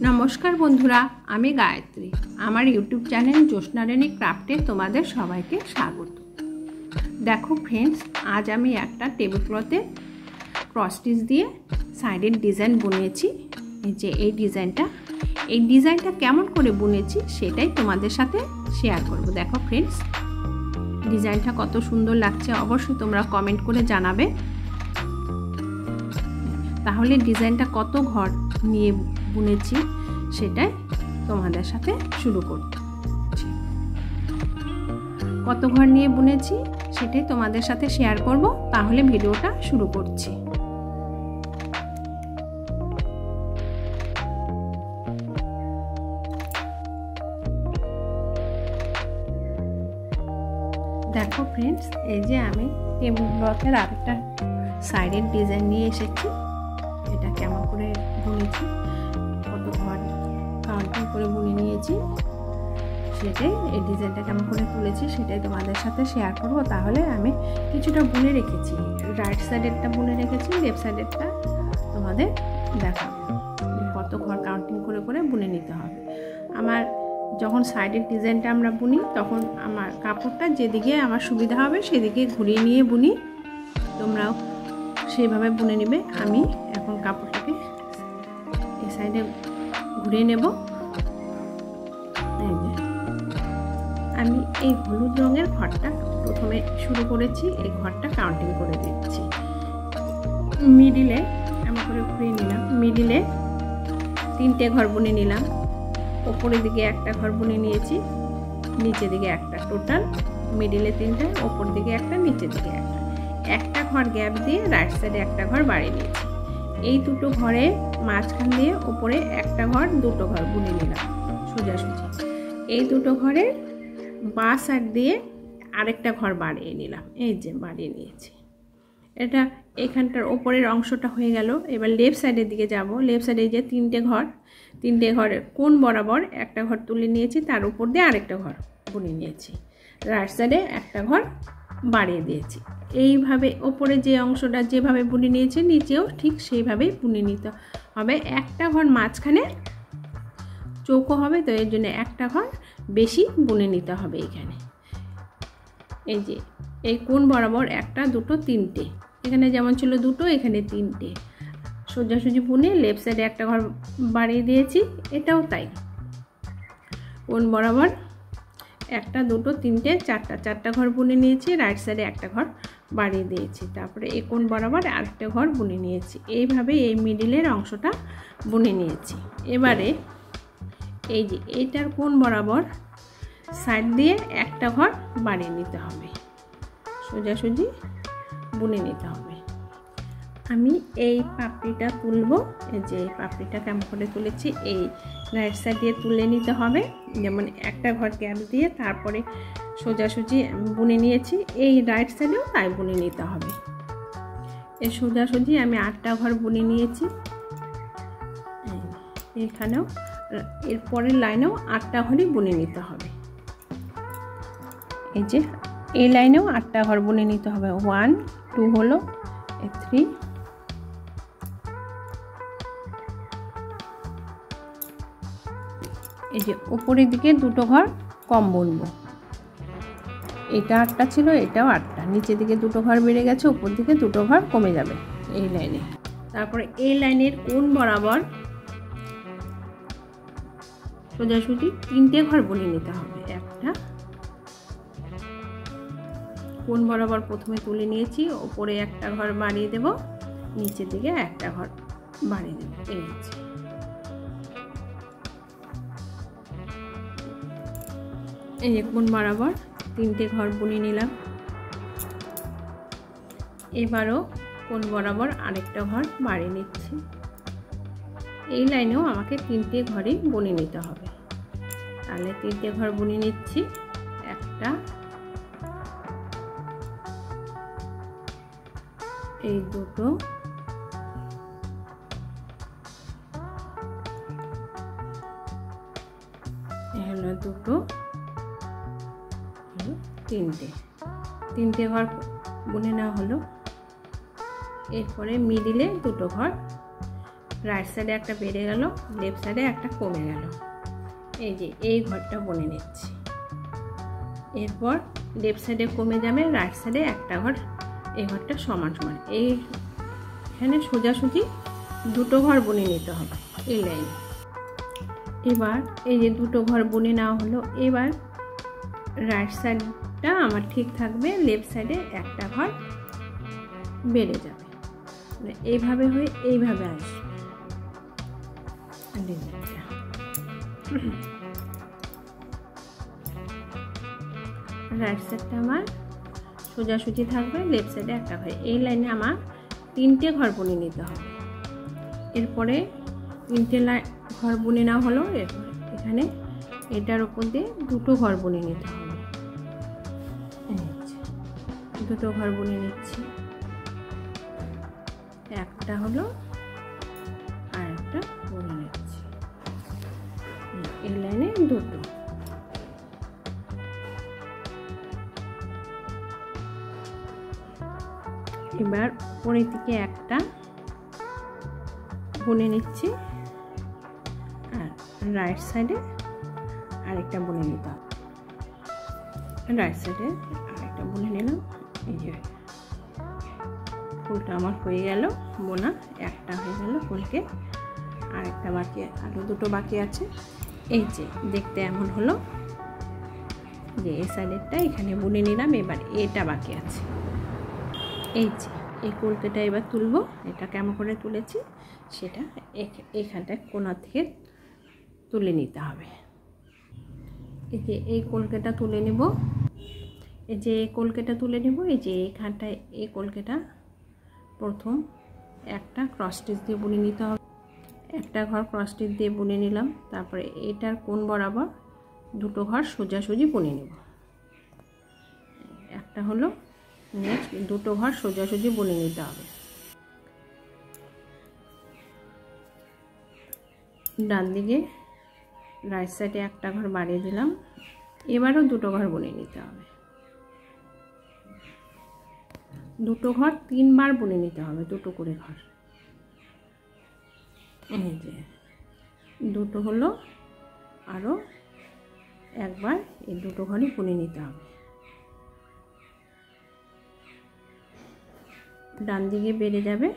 নমস্কার বন্ধুরা, আমি গায়ত্রী। আমার ইউটিউব চ্যানেল জ্যোৎস্না রানী ক্রাফটে তোমাদের সবাইকে স্বাগত। দেখো ফ্রেন্ডস, আজ আমি একটা টেবিল ক্লথে ক্রস স্টিচ দিয়ে সাইডের ডিজাইন বুনেছি। এই ডিজাইনটা কেমন করে বুনেছি সেটাই তোমাদের সাথে শেয়ার করব। দেখো ফ্রেন্ডস, ডিজাইনটা কত সুন্দর লাগছে অবশ্যই তোমরা কমেন্ট করে জানাবে। তাহলে ডিজাইনটা কত ঘর নিয়ে বুনেছি সেটাই তোমাদের সাথে শুরু করছি। কত ঘর নিয়ে বুনেছি সেটাই তোমাদের সাথে শেয়ার করব। তাহলে ভিডিওটা শুরু করছি। দেখো ফ্রেন্ডস, এই যে আমি টেবিল ক্লথের আরেকটা সাইডের ডিজাইন নিয়ে এসেছি। এটা কেমন করে বুনেছি, কত ঘর কাউন্টিং করে বুনে নিয়েছি সেটাই, এই ডিজাইনটা কেমন করে তুলেছি সেটাই তোমাদের সাথে শেয়ার করব। তাহলে আমি কিছুটা বুনে রেখেছি, রাইট সাইডেরটা বুনে রেখেছি, লেফট সাইডেরটা তোমাদের দেখাবো কত ঘর কাউন্টিং করে করে বুনে নিতে হবে। আমার যখন সাইডের ডিজাইনটা আমরা বুনি তখন আমার কাপড়টা যেদিকে আমার সুবিধা হবে সেদিকে ঘুরিয়ে নিয়ে বুনি, তোমরাও সেইভাবে বুনে নেবে। আমি এখন কাপড়টাকে এই সাইডে ঘুরিয়ে নেব। আমি এই হলুদ রঙের ঘরটা প্রথমে শুরু করেছি, এই ঘরটা কাউন্টিং করে দিচ্ছি। মিডিলে এমন করে ঘুরিয়ে নিলাম, মিডিলে 3টে ঘর বুনে নিলাম, ওপরের দিকে একটা ঘর বুনে নিয়েছি, নিচের দিকে একটা, টোটাল মিডিলে 3টে, ওপর দিকে একটা, নিচের দিকে একটা ঘর গ্যাপ দিয়ে রাইট সাইডে একটা ঘর বাড়িয়ে নিয়েছি। এই দুটো ঘরে মাঝখান দিয়ে ওপরে একটা ঘর, দুটো ঘর বুনে নিলাম সোজাসুজি। এই দুটো ঘরে বাঁ সাইড দিয়ে আরেকটা ঘর বাড়িয়ে নিলাম, এই যে বাড়িয়ে নিয়েছি। এটা এখানটার ওপরের অংশটা হয়ে গেল। এবার লেফট সাইডের দিকে যাব। লেফট সাইডে যে 3টে ঘরের কোণ বরাবর একটা ঘর তুলে নিয়েছি, তার উপর দিয়ে আরেকটা ঘর বুনে নিয়েছি, রাইট সাইডে একটা ঘর বাড়িয়ে দিয়েছি। এইভাবে ওপরে যে অংশটা যেভাবে বুনে নিয়েছি নিচেও ঠিক সেইভাবেই বুনে নিতে হবে। একটা ঘর মাঝখানে চৌকো হবে, তো এর জন্য একটা ঘর বেশি বুনে নিতে হবে। এখানে এই যে এই কোণ বরাবর একটা, দুটো, 3টে, এখানে যেমন ছিল দুটো, এখানে 3টে সোজাসুজি বুনে লেফট সাইডে একটা ঘর বাড়িয়ে দিয়েছি। এটাও তাই, কোণ বরাবর একটা, দুটো, 3টে, 4টা ঘর বুনে নিয়েছি, রাইট সাইডে একটা ঘর বাড়িয়ে দিয়েছি, তারপরে এই কোণ বরাবর আরেকটা ঘর বুনে নিয়েছি। এইভাবে এই মিডিলের অংশটা বুনে নিয়েছি। এবারে এই যে এইটার কোণ বরাবর সাইড দিয়ে একটা ঘর বাড়িয়ে নিতে হবে, সোজাসুজি বুনে নিতে হবে। আমি এই পাপড়িটা তুলব, এই যে পাপড়িটা কেমন করে তুলেছি, এই রাইট সাইড দিয়ে তুলে নিতে হবে, যেমন একটা ঘর গ্যাপ দিয়ে তারপরে সোজাসুজি বুনে নিয়েছি। এই রাইট সাইডেও তাই বুনে নিতে হবে। এই সোজাসুজি আমি 8টা ঘর বুনে নিয়েছি। এখানেও এর পরের লাইনেও 8টা ঘরই বুনে নিতে হবে। এই যে এই লাইনেও 8টা ঘর বুনে নিতে হবে। 1 2 হলো, 3, এই যে উপরের দিকে দুটো ঘর কম বুনবো। এটা 8টা ছিল, এটাও 8টা, নিচের দিকে দুটো ঘর বেড়ে গেছে, উপর দিকে দুটো ঘর কমে যাবে এই লাইনে। তারপরে এই লাইনের কোণ বরাবর সোজাসুজি 3টে ঘর বুনে নিতে হবে। একটা কোণ বরাবর প্রথমে তুলে নিয়েছি, ওপরে একটা ঘর বাড়িয়ে দেব, নিচের দিকে একটা ঘর বাড়িয়ে দেব। এই হচ্ছে এই যে কোণ বরাবর 3টে ঘর বুনে নিলাম। এবারও কোণ বরাবর আরেকটা ঘর বাড়িয়ে নিচ্ছি। এই লাইনেও আমাকে 3টে ঘরই বুনে নিতে হবে। তাহলে 3টে ঘর বুনে নিচ্ছি, একটা, এই দুটো, হলো দুটো, 3টে ঘর বুনে নেওয়া হলো। এরপরে মিডিলে দুটো ঘর রাইট সাইডে একটা বেড়ে গেল, লেফট সাইডে একটা কমে গেল। এই যে এই ঘরটা বুনে নিচ্ছি। এরপর লেফট সাইডে কমে যাবে, রাইট সাইডে একটা ঘর, এই ঘরটা সমান সমান। এখানে সোজাসুজি দুটো ঘর বুনে নিতে হবে এই লাইনে। এবার এই যে দুটো ঘর বুনে নেওয়া হলো। এবার রাইট সাইডটা আমার ঠিক থাকবে, লেফট সাইডে একটা ঘর বেড়ে যাবে, এইভাবে হয়ে এইভাবে আসবে। রাইট সাইডটা আমার সোজাসুজি থাকবে, লেফট সাইডে একটা ঘর। এই লাইনে আমার 3টে ঘর বুনে নিতে হবে। এরপরে 3টে ঘর বুনে নেওয়া হলো। এরপরে এখানে এটার উপর দিয়ে দুটো ঘর বুনে নিতে হবে। দুটো ঘর বুনে নিচ্ছি, একটা হলো আর একটা বুনে নিচ্ছি। এই লাইনে দুটো। এবার উপরের দিকে একটা বুনে নিচ্ছি, আর রাইট সাইডে আরেকটা বুনে নিতে হবে। রাইট সাইডে আরেকটা বুনে নিলাম। এই যে ফুলটা আমার হয়ে গেল বোনা, একটা হয়ে গেল ফুলকে, আরেকটা বাকি, আরও দুটো বাকি আছে। এই যে দেখতে এমন হলো যে এই সাইডেরটা এখানে বুনে নিলাম। এবার এটা বাকি আছে। এই যে এই কলকেটা এবার তুলবো। এটা কেমন করে তুলেছি সেটা এখানটায় কোণা থেকে তুলে নিতে হবে। এই যে এই কলকেটা তুলে নেব। এই যে এই কলকেটা তুলে নেব। এই যে এইখানটায় এই কলকেটা প্রথম একটা ক্রস স্টিচ দিয়ে বুনে নিতে হবে। একটা ঘর ক্রস স্টিচ দিয়ে বুনে নিলাম। তারপরে এটার কোণ বরাবর দুটো ঘর সোজাসুজি বুনে নেব। একটা হলো, নেক্সট দুটো ঘর সোজাসুজি বুনে নিতে হবে। ডান দিকে রাইট সাইডে একটা ঘর বাড়িয়ে দিলাম। এবারও দুটো ঘর বুনে নিতে হবে। দুটো ঘর 3 বার বুনে নিতে হবে, দুটো করে ঘর। এই যে দুটো হলো, আরও একবার এই দুটো ঘরই বুনে নিতে হবে। ডান দিকে বেড়ে যাবে।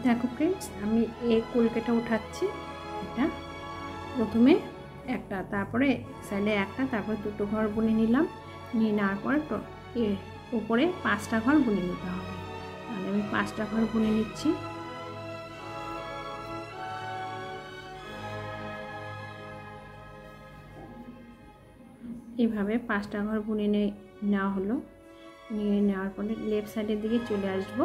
দেখো ফ্রেন্ডস, আমি এই কলকেটা উঠাচ্ছি। এটা প্রথমে একটা, তারপরে সাইডে একটা, তারপর দুটো ঘর বুনে নিলাম। নিয়ে নেওয়ার পর উপরে 5টা ঘর বুনে নিতে হবে। তাহলে আমি 5টা ঘর বুনে নিচ্ছি। এইভাবে 5টা ঘর বুনে নেওয়া হলো। নিয়ে নেওয়ার পরে লেফট সাইডের দিকে চলে আসব।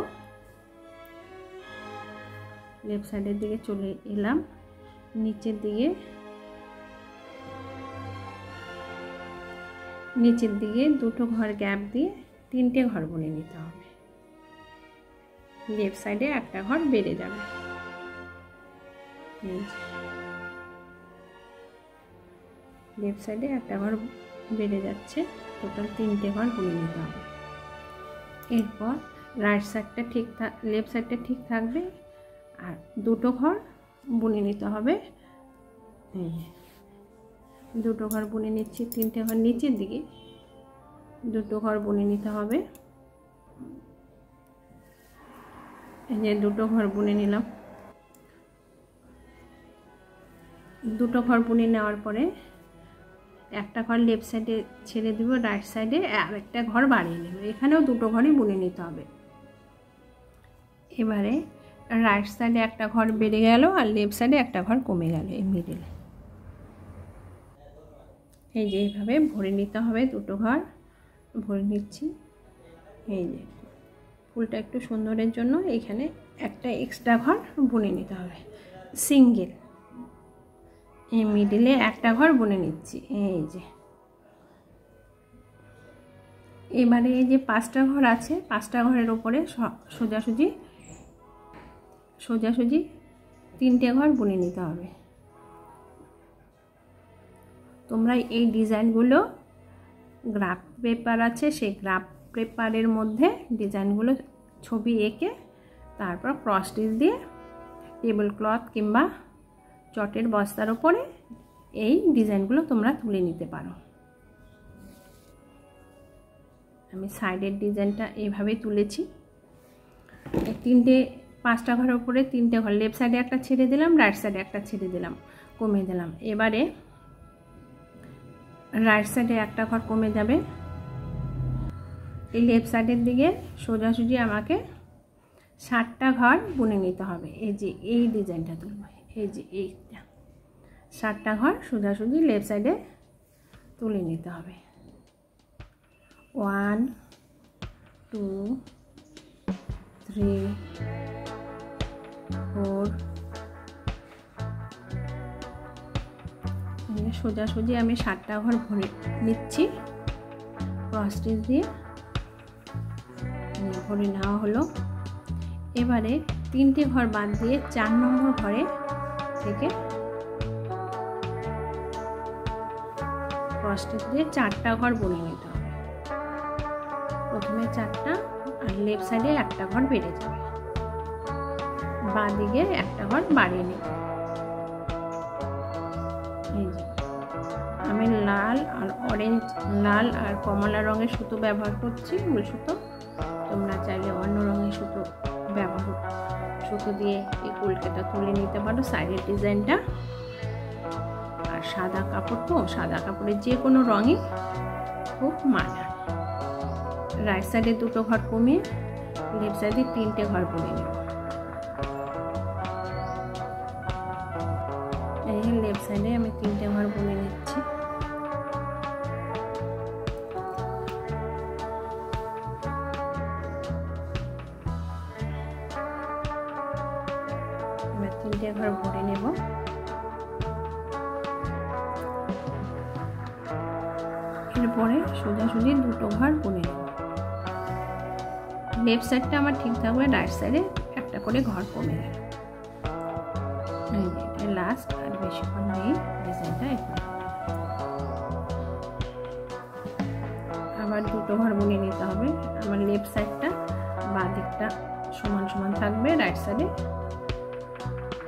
লেফট সাইডের দিকে চলে এলাম। নিচের দিকে দুটো ঘর গ্যাপ দিয়ে 3টে ঘর বুনে নিতে হবে। লেফট সাইডে একটা ঘর বেড়ে যাবে। লেফট সাইডে একটা ঘর বেড়ে যাচ্ছে, টোটাল 3টে ঘর বুনে নিতে হবে। এরপর রাইট সাইডটা লেফট সাইডটা ঠিক থাকবে, আর দুটো ঘর বুনে নিতে হবে। দুটো ঘর বুনে নিচ্ছি, 3টে ঘর নিচের দিকে দুটো ঘর বুনে নিতে হবে। এই যে দুটো ঘর বুনে নিলাম। দুটো ঘর বুনে নেওয়ার পরে একটা ঘর লেফট সাইডে ছেড়ে দেব, রাইট সাইডে আর একটা ঘর বাড়িয়ে নেব। এখানেও দুটো ঘরই বুনে নিতে হবে। এবারে রাইট সাইডে একটা ঘর বেড়ে গেল, আর লেফট সাইডে একটা ঘর কমে গেল এই মিডলে। এই যে এইভাবে ভরে নিতে হবে, দুটো ঘর ভরে নিচ্ছি। এই যে ফুলটা একটু সুন্দরের জন্য এখানে একটা এক্সট্রা ঘর বুনে নিতে হবে, সিঙ্গেল। এই মিডলে একটা ঘর বুনে নিচ্ছি। এই যে এবারে এই যে 5টা ঘর আছে, 5টা ঘরের ওপরে সোজাসুজি 3টে ঘর বুনে নিতে হবে। তোমরা এই ডিজাইনগুলো গ্রাফ পেপার আছে, সেই গ্রাফ পেপারের মধ্যে ডিজাইনগুলো ছবি এঁকে তারপর ক্রস স্টিচ দিয়ে টেবিল ক্লথ কিংবা চটের বস্তার উপরে এই ডিজাইনগুলো তোমরা তুলে নিতে পারো। আমি সাইডের ডিজাইনটা এইভাবেই তুলেছি। পাঁচটা ঘরের উপরে 3টে ঘর, লেফট সাইডে একটা ছেড়ে দিলাম, রাইট সাইডে একটা ছেড়ে দিলাম, কমিয়ে দিলাম। এবারে রাইট সাইডে একটা ঘর কমে যাবে। এই লেফট সাইডের দিকে সোজাসুজি আমাকে 7টা ঘর বুনে নিতে হবে। এই যে এই ডিজাইনটা তুলব, এই যে এইটা 7টা ঘর সোজাসুজি লেফট সাইডে তুলে নিতে হবে। 1 2 3 4 সোজাসুজি আমি 7টা ঘর ভরে নিচ্ছি। ক্রস স্টিচ দিয়ে ভরে নেওয়া হলো। এবারে 3টে ঘর বাদ দিয়ে 4 নম্বর ঘরে থেকে ক্রস স্টিচ দিয়ে 4টা ঘর বুনে নিতে হবে। প্রথমে 4টা আর লেফট সাইডে একটা ঘর বেড়ে যাবে, বাঁ দিকে একটা ঘর বাড়িয়ে নেব। আমি লাল আর অরেঞ্জ, লাল আর কমলা রঙের সুতো ব্যবহার করছি, উল সুতো। তোমরা চাইলে অন্য রঙের সুতো সুতো দিয়ে এই উলটাটা তুলে নিতে পারো সাইডের ডিজাইনটা। আর সাদা কাপড় তো, সাদা কাপড়ের যে কোনো রঙই খুব মানায়। রাইট সাইডে 2টো ঘর কমিয়ে লেফট সাইডে 3টে ঘর বুনে নেব। এই লেফট সাইডে আমি 3টে ঘর বুনে নিচ্ছি। এবার 3টে ঘর ভরে নেব। এরপরে সোজাসুজি 2টো ঘর বুনে নেব। লেফট সাইডটা আমার ঠিক থাকবে, রাইট সাইডে একটা করে ঘর কমে গেল। এটা লাস্ট, আর বেশিক্ষণ নেই ডিজাইনটা। আবার 2টো ঘর বুনে নিতে হবে। আমার লেফট সাইডটা বাঁ দিকটা সমান সমান থাকবে, রাইট সাইডে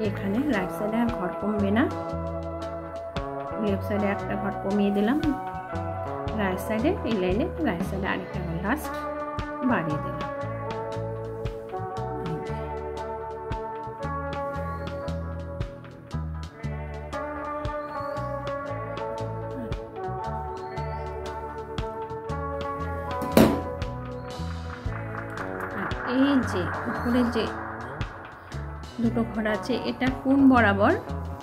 এখানে রাইট সাইডে আর ঘর কমবে না। লেফট সাইডে একটা ঘর কমিয়ে দিলাম, রাইট সাইডে এই লাইনে রাইট সাইডে আরেকটা ঘর লাস্ট বাড়িয়ে দিলাম। এই যে উপরে যে 2টো ঘর আছে, এটা কোণ বরাবর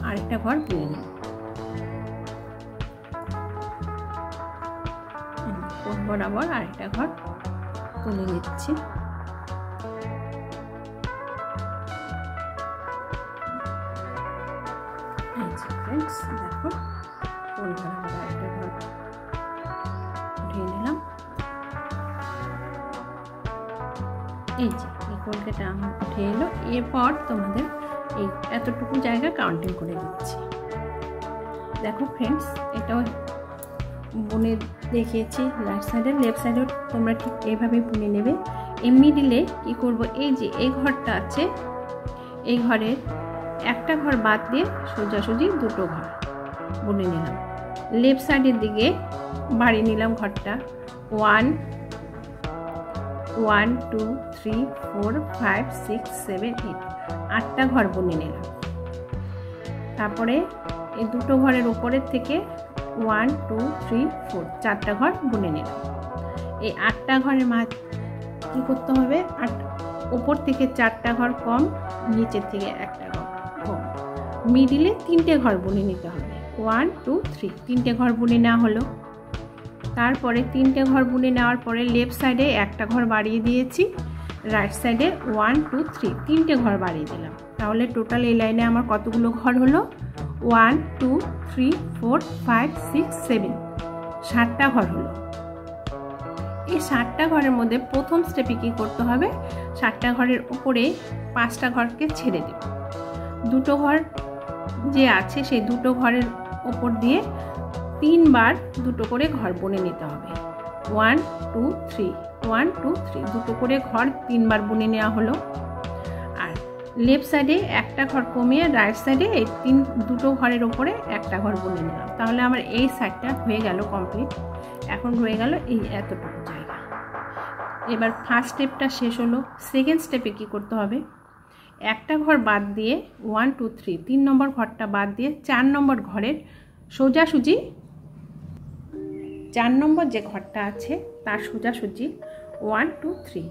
আরেকটা ঘর তুলে নেব। কোণ বরাবর আরেকটা ঘর তুলে নিচ্ছি। দেখো কোণ বরাবর আরেকটা ঘর উঠিয়ে নিলাম। এই যে এই কোণটা আমার উঠে এলো। এরপর তোমাদের এই এতটুকু জায়গা কাউন্টিং করে দিচ্ছি। দেখো ফ্রেন্ডস, এটাও বুনে দেখিয়েছি রাইট সাইডে, লেফট সাইডেও তোমরা ঠিক এইভাবে বুনে নেবে। এই মিডিলে কি করব, এই যে এই ঘরটা আছে, এই ঘরের একটা ঘর বাদ দিয়ে সোজাসুজি 2টো ঘর বুনে নিলাম। লেফট সাইডের দিকে বাড়িয়ে নিলাম ঘরটা। 1 2 3 4 5 6 7 8 8টা ঘর বুনে নিলাম। তারপরে এই 2টো ঘরের উপরের থেকে 1 2 3 4 4টা ঘর বুনে নিলাম। এই 8টা ঘরের মাঝ কী করতে হবে, উপর থেকে 4টা ঘর কম, নিচের থেকে একটা ঘর কম, মিডিলে 3টে ঘর বুনে নিতে হবে। 1 2 3 3টে ঘর বুনে নেওয়া হলো। তারপরে 3টে ঘর বুনে নেওয়ার পরে লেফট সাইডে একটা ঘর বাড়িয়ে দিয়েছি, রাইট সাইডে 1 2 3 3টে ঘর বাড়িয়ে দিলাম। তাহলে টোটাল এই লাইনে আমার কতগুলো ঘর হলো, 1 2 3 4 5 6 7 7টা ঘর হলো। এই 7টা ঘরের মধ্যে প্রথম স্টেপে কী করতে হবে, 7টা ঘরের উপরে 5টা ঘরকে ছেড়ে দেব। 2টো ঘর যে আছে সেই 2টো ঘরের ওপর দিয়ে 3বার 2টো করে ঘর বুনে নিতে হবে। 1 2 3 1 2 3 দুটো করে ঘর 3 বার বুনে নেওয়া হলো। আর লেফট সাইডে একটা ঘর কমিয়ে রাইট সাইডে এই দুটো ঘরের ওপরে একটা ঘর বুনে নিলাম। তাহলে আমার এই সাইডটা হয়ে গেল কমপ্লিট। এখন রয়ে গেল এই এতটুকু জায়গা। এবার ফার্স্ট স্টেপটা শেষ হলো। সেকেন্ড স্টেপে কি করতে হবে, একটা ঘর বাদ দিয়ে 1 2 3 3 নম্বর ঘরটা বাদ দিয়ে 4 নম্বর ঘরের সোজাসুজি 4 নম্বর যে ঘরটা আছে তার সোজাসুজি 1 2 3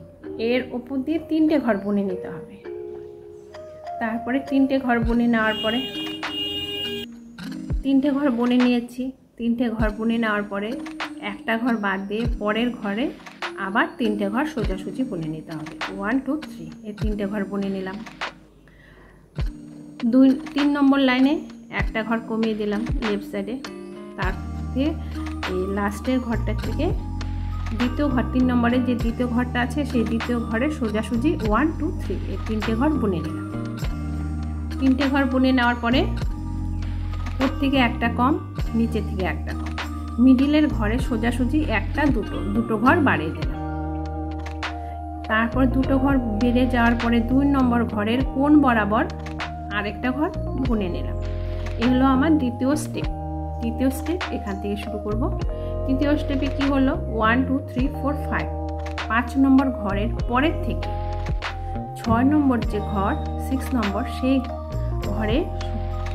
এর ওপর দিয়ে 3টে ঘর বুনে নিতে হবে। তারপরে 3টে ঘর বুনে নেওয়ার পরে 3টে ঘর বুনে নিয়েছি। 3টে ঘর বুনে নেওয়ার পরে একটা ঘর বাদ দিয়ে পরের ঘরে আবার 3টে ঘর সোজাসুজি বুনে নিতে হবে। 1 2 3 এই 3টে ঘর বুনে নিলাম। 3 নম্বর লাইনে একটা ঘর কমিয়ে দিলাম লেফট সাইডে। তার দিয়ে এই লাস্টের ঘরটা থেকে দ্বিতীয় ঘর 3 নম্বরের যে দ্বিতীয় ঘরটা আছে সেই দ্বিতীয় ঘরে সোজাসুজি 1 2 3 এই 3টে ঘর বুনে নিলাম। 3টে ঘর বুনে নেওয়ার পরে উপর থেকে একটা কম, নিচে থেকে একটা কম, মিডিলের ঘরে সোজাসুজি একটা দুটো ঘর বাড়িয়ে দিলাম। তারপর দুটো ঘর বেড়ে যাওয়ার পরে 2 নম্বর ঘরের কোণ বরাবর আরেকটা ঘর বুনে নিলাম। এই হলো আমার দ্বিতীয় স্টেপ। তৃতীয় স্টেপ এখান থেকে শুরু করব। তৃতীয় স্টেপে কি হলো, 1 2 3 4 5 5 নম্বর ঘরের পরের থেকে 6 নম্বর যে ঘর 6 নম্বর সেই ঘরে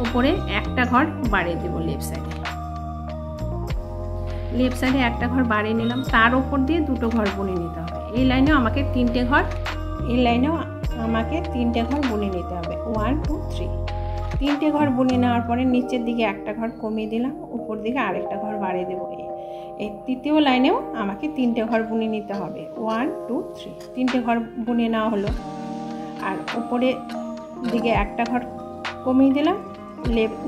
উপরে একটা ঘর বাড়িয়ে দেবো। লেফট সাইডে একটা ঘর বাড়িয়ে নিলাম। তার উপর দিয়ে দুটো ঘর বুনে নিতে হবে। এই লাইনেও আমাকে 3টে ঘর বুনে নিতে হবে। 1 2 3 3টে ঘর বুনে নেওয়ার পরে নিচের দিকে একটা ঘর কমিয়ে দিলাম, উপর দিকে আরেকটা ঘর বাড়িয়ে দেবো। এই তৃতীয় লাইনেও আমাকে 3টে ঘর বুনে নিতে হবে। 1 2 3 3টে ঘর বুনে নেওয়া হলো। আর উপরে দিকে একটা ঘর কমিয়ে দিলাম,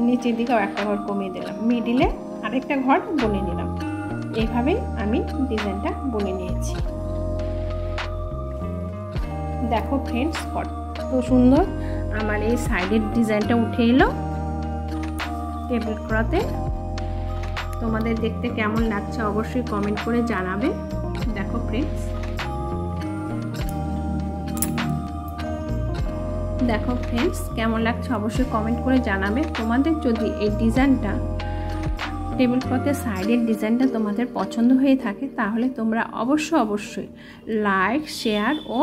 নিচের দিকেও একটা ঘর কমিয়ে দিলাম, মিডিলে আরেকটা ঘর বুনে নিলাম। এইভাবেই আমি ডিজাইনটা বুনে নিয়েছি। দেখো ফ্রেন্ডস, কত সুন্দর আমার এই সাইডের ডিজাইনটা উঠে এলো টেবিল ক্লথে। তোমাদের দেখতে কেমন লাগছে অবশ্যই কমেন্ট করে জানাবে। দেখো ফ্রেন্ডস, কেমন লাগছে অবশ্যই কমেন্ট করে জানাবে। তোমাদের যদি এই ডিজাইনটা টেবিল ক্লথের সাইডের ডিজাইনটা তোমাদের পছন্দ হয়ে থাকে তাহলে তোমরা অবশ্যই লাইক, শেয়ার ও